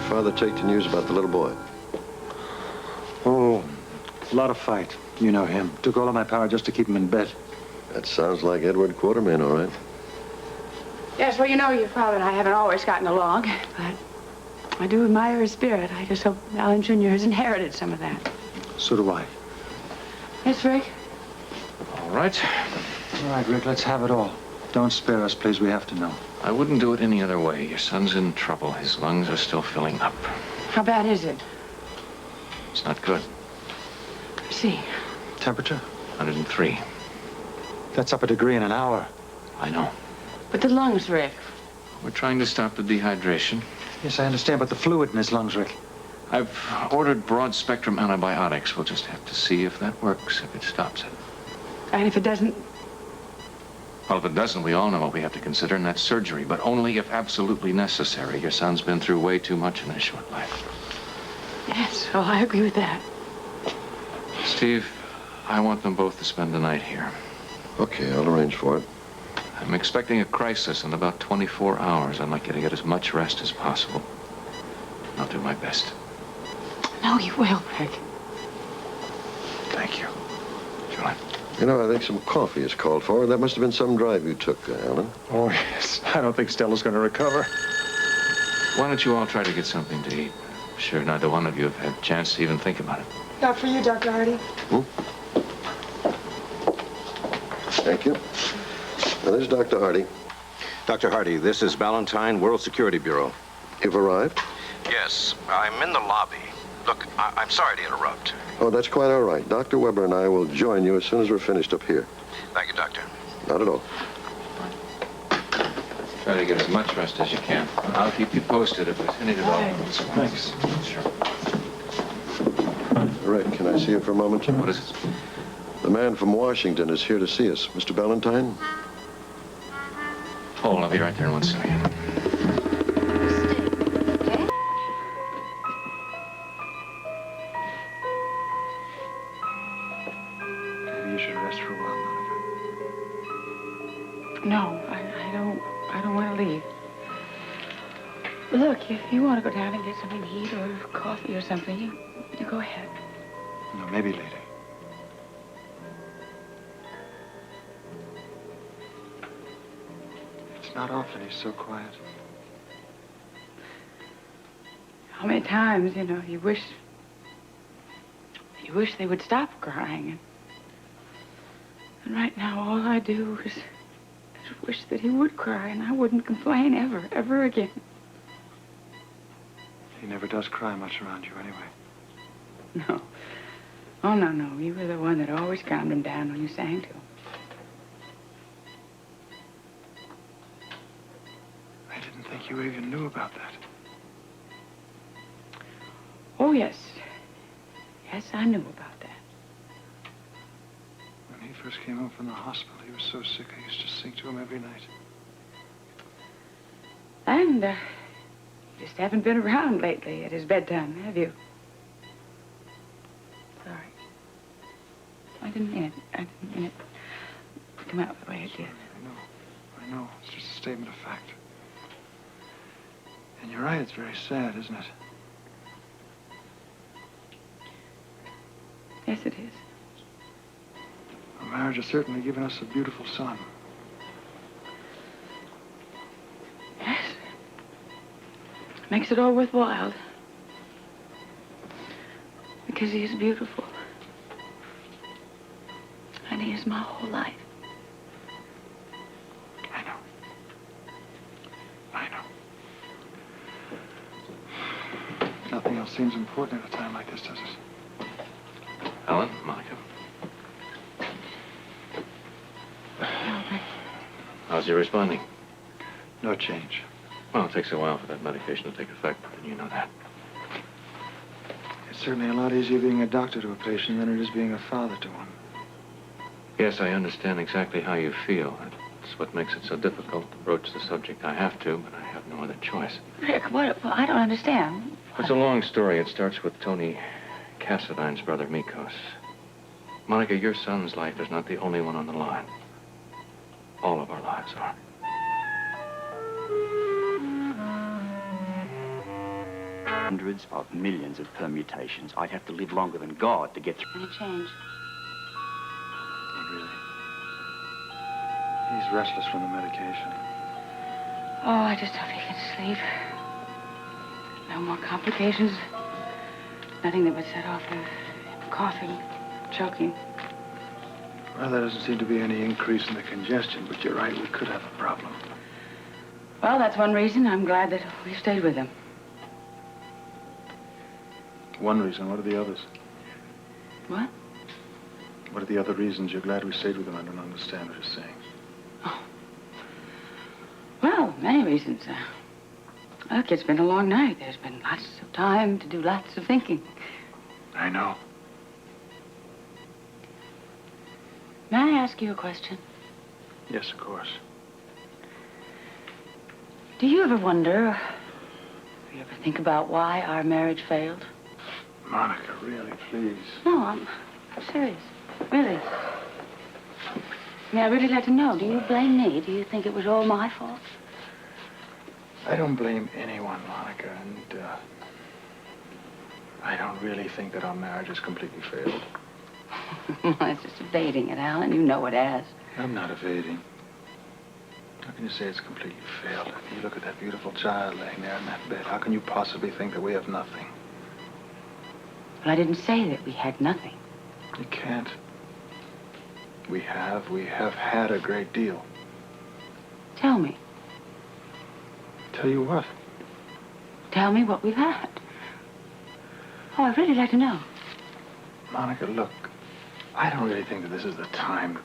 father take to news about the little boy? Oh, a lot of fight. You know him. Took all of my power just to keep him in bed. That sounds like Edward Quartermain, all right. Yes, well, you know, your father and I haven't always gotten along, but I do admire his spirit. I just hope Alan Jr. has inherited some of that. So do I. Yes, Rick? All right. All right, Rick, let's have it all. Don't spare us, please. We have to know. I wouldn't do it any other way. Your son's in trouble. His lungs are still filling up. How bad is it? It's not good. I see. Temperature? 103. That's up a degree in an hour. I know. But the lungs, Rick. We're trying to stop the dehydration. Yes, I understand, but the fluid in his lungs, Rick. I've ordered broad-spectrum antibiotics. We'll just have to see if that works, if it stops it. And if it doesn't? Well, if it doesn't, we all know what we have to consider, and that's surgery, but only if absolutely necessary. Your son's been through way too much in his short life. Yes, well, I agree with that. Steve, I want them both to spend the night here. Okay, I'll arrange for it. I'm expecting a crisis in about 24 hours. I'd like you to get as much rest as possible. I'll do my best. No, you will, Rick. Thank you. Julian. You know, I think some coffee is called for. That must have been some drive you took, Alan. Oh, yes. I don't think Stella's going to recover. Why don't you all try to get something to eat? I'm sure neither one of you have had a chance to even think about it. Not for you, Dr. Hardy. Thank you. Now, this is Dr. Hardy. Dr. Hardy, this is Ballantyne, World Security Bureau. You've arrived? Yes, I'm in the lobby. Look, I'm sorry to interrupt. Oh, that's quite all right. Dr. Weber and I will join you as soon as we're finished up here. Thank you, Doctor. Not at all. Try to get as much rest as you can. I'll keep you posted if there's any developments. Thanks. Sure. Rick, can I see you for a moment? What is it? The man from Washington is here to see us. Mr. Ballantyne? Oh, I'll be right there in 1 second. Maybe you should rest for a while, Monica. No, I don't want to leave. Look, if you want to go down and get something to eat or coffee or something, you go ahead. No, maybe later. It's not often he's so quiet. How many times, you know, you wish they would stop crying. And right now, all I do is wish that he would cry, and I wouldn't complain ever again. He never does cry much around you anyway. No. Oh, no. You were the one that always calmed him down when you sang to him. I didn't think you even knew about that. Oh, yes. Yes, I knew about that. When he first came home from the hospital, he was so sick, I used to sing to him every night. And, you just haven't been around lately at his bedtime, have you? Sorry. I didn't mean it. I didn't mean it to come out the way it did. I know. It's just a statement of fact. And you're right, it's very sad, isn't it? Yes, it is. Our marriage has certainly given us a beautiful son. Yes. Makes it all worthwhile. Because he is beautiful. And he is my whole life. I know. Nothing else seems important at a time like this, does it? Alan, Monica. How's he responding? No change. Well, it takes a while for that medication to take effect, and you know that. It's certainly a lot easier being a doctor to a patient than it is being a father to one. Yes, I understand exactly how you feel. That's what makes it so difficult to broach the subject. I have to, but I have no other choice. Rick, what? Well, I don't understand. It's a long story. It starts with Tony Cassadine's brother, Mikos. Monica, your son's life is not the only one on the line. All of our lives are. Hundreds of millions of permutations. I'd have to live longer than God to get through. Any change? Not really. He's restless from the medication. Oh, I just hope he can sleep. No more complications. Nothing that would set off him coughing, choking. Well, there doesn't seem to be any increase in the congestion, but you're right, we could have a problem. Well, that's one reason I'm glad that we stayed with him. One reason. What are the others? What? What are the other reasons you're glad we stayed with him? I don't understand what you're saying. Well, many reasons. Look, it's been a long night. There's been lots of time to do lots of thinking. I know. May I ask you a question? Yes, of course. Do you ever wonder, do you ever think about why our marriage failed? Monica, really, please. No, I'm serious. Really. I mean, I'd really like to know. Do you blame me? Do you think it was all my fault? I don't blame anyone, Monica, and I don't really think that our marriage has completely failed. It's just evading it, Alan. You know it has. I'm not evading. How can you say it's completely failed? You look at that beautiful child laying there in that bed. How can you possibly think that we have nothing? Well, I didn't say that we had nothing. You can't. We have had a great deal. Tell me. Tell you what? Tell me what we've had. Oh, I'd really like to know. Monica, look, I don't really think that this is the time.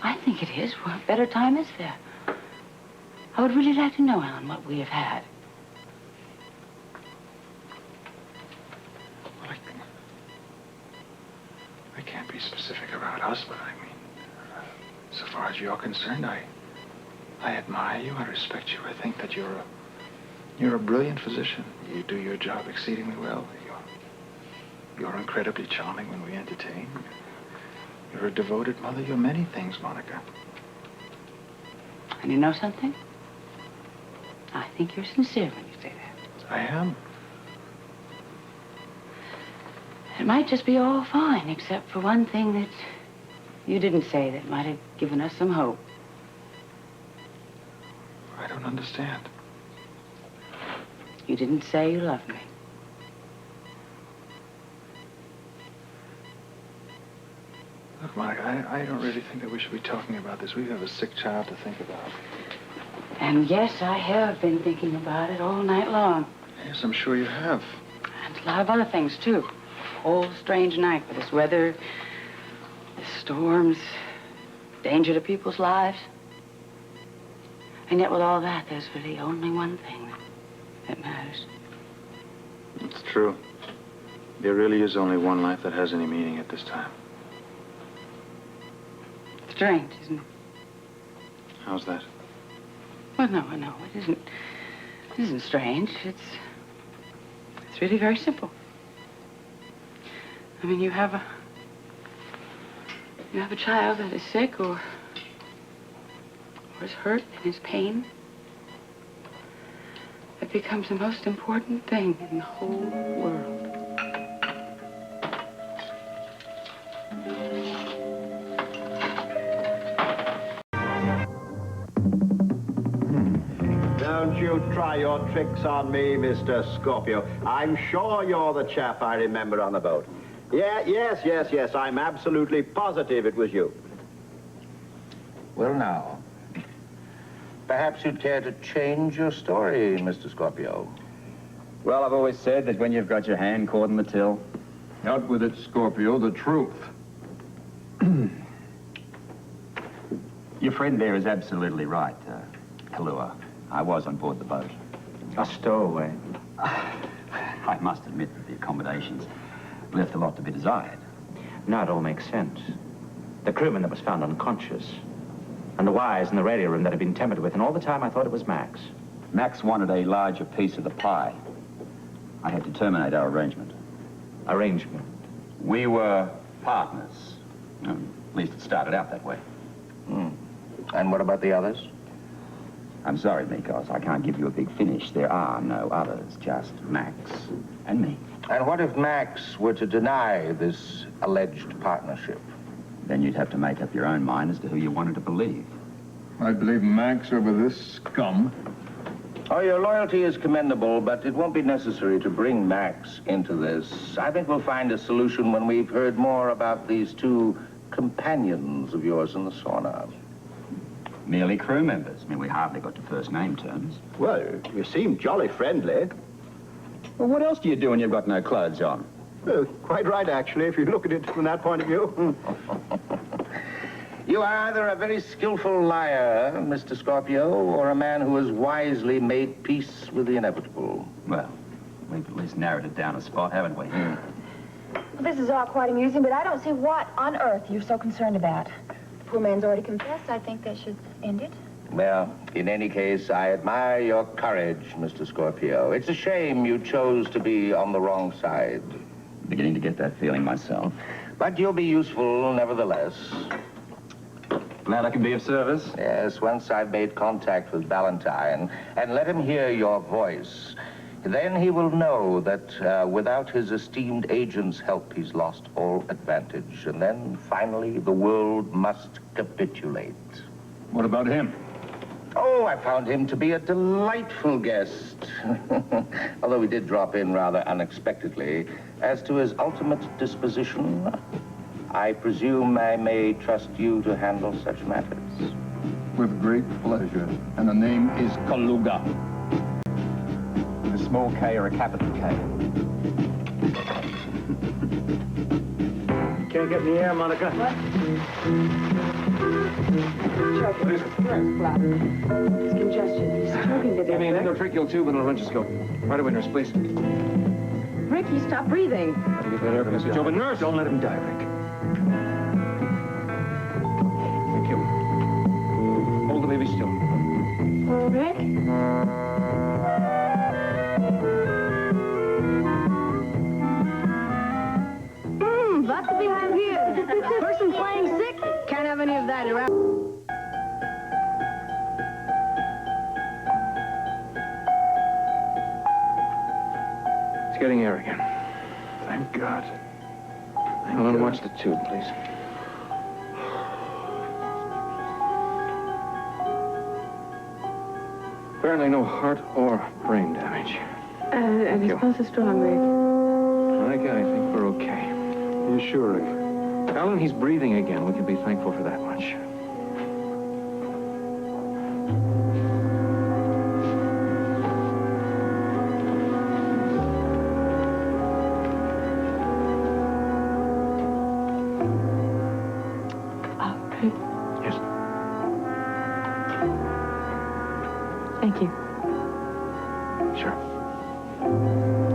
I think it is. What better time is there? I would really like to know, Alan, what we have had. Well, I can't be specific about us, but I mean, so far as you're concerned, I admire you, I respect you. I think that you're a brilliant physician. You do your job exceedingly well. You're incredibly charming when we entertain. You're a devoted mother. You're many things, Monica. And you know something? I think you're sincere when you say that. I am. It might just be all fine, except for one thing that you didn't say that might have given us some hope. I don't understand. You didn't say you loved me. Look, Monica, I don't really think that we should be talking about this. We have a sick child to think about. And yes, I have been thinking about it all night long. Yes, I'm sure you have. And a lot of other things, too. Whole strange night with this weather, the storms, danger to people's lives. And yet with all that, there's really only one thing that matters. It's true. There really is only one life that has any meaning at this time. Strange, isn't it? How's that? Well, no, it isn't. It isn't strange. It's really very simple. I mean, you have a child that is sick or is hurt and is pain. It becomes the most important thing in the whole world. Don't you try your tricks on me, Mr. Scorpio. I'm sure you're the chap I remember on the boat. Yes. I'm absolutely positive it was you. Well, now, perhaps you'd care to change your story, Mr. Scorpio. Well, I've always said that when you've got your hand caught in the till. Out with it, Scorpio, the truth. Your friend there is absolutely right, Kahlua. I was on board the boat. A stowaway. I must admit that the accommodations left a lot to be desired. Now it all makes sense. The crewman that was found unconscious, and the wires in the radio room that had been tampered with, and all the time I thought it was Max. Max wanted a larger piece of the pie. I had to terminate our arrangement. Arrangement? We were partners. At least it started out that way. And what about the others? I'm sorry, Mikos. I can't give you a big finish. There are no others, just Max and me. And what if Max were to deny this alleged partnership? Then you'd have to make up your own mind as to who you wanted to believe. I believe Max over this scum. Oh, your loyalty is commendable, but it won't be necessary to bring Max into this. I think we'll find a solution when we've heard more about these two companions of yours in the sauna. Merely crew members. I mean, we hardly got to first name terms. Well, you seem jolly friendly. Well, what else do you do when you've got no clothes on? Well, quite right, actually, if you look at it from that point of view. You are either a very skillful liar, Mr. Scorpio, or a man who has wisely made peace with the inevitable. Well, we've at least narrowed it down a spot, haven't we? Well, this is all quite amusing, but I don't see what on earth you're so concerned about. The poor man's already confessed. I think they should end it. Well, in any case, I admire your courage, Mr. Scorpio. It's a shame you chose to be on the wrong side. Beginning to get that feeling myself. But you'll be useful, nevertheless. Glad I can be of service. Yes, once I've made contact with Valentine and let him hear your voice, then he will know that without his esteemed agent's help, he's lost all advantage. And then, finally, the world must capitulate. What about him? Oh, I found him to be a delightful guest. Although he did drop in rather unexpectedly. As to his ultimate disposition, I presume I may trust you to handle such matters. With great pleasure. And the name is Kaluga. A small K or a capital K? Can't get in the air, Monica. What? It's congestion. He's choking to death. Give me an Rick. endotracheal tube and a laryngoscope. Right away, nurse, please. Ricky, stop breathing. Gotta get that air from Mr. Job. Nurse! Don't let him die, Rick. Thank you. Hold the baby still. Rick? Vodka behind here. Person playing sick. Can't have any of that around. It's getting air again. Thank God. Ellen, watch the tube, please. Apparently no heart or brain damage. And his pulse is strong, Rick. Monica, I think we're okay. You sure, Rick? Alan, he's breathing again. We can be thankful for that much. Rick, Yes. thank you. Sure.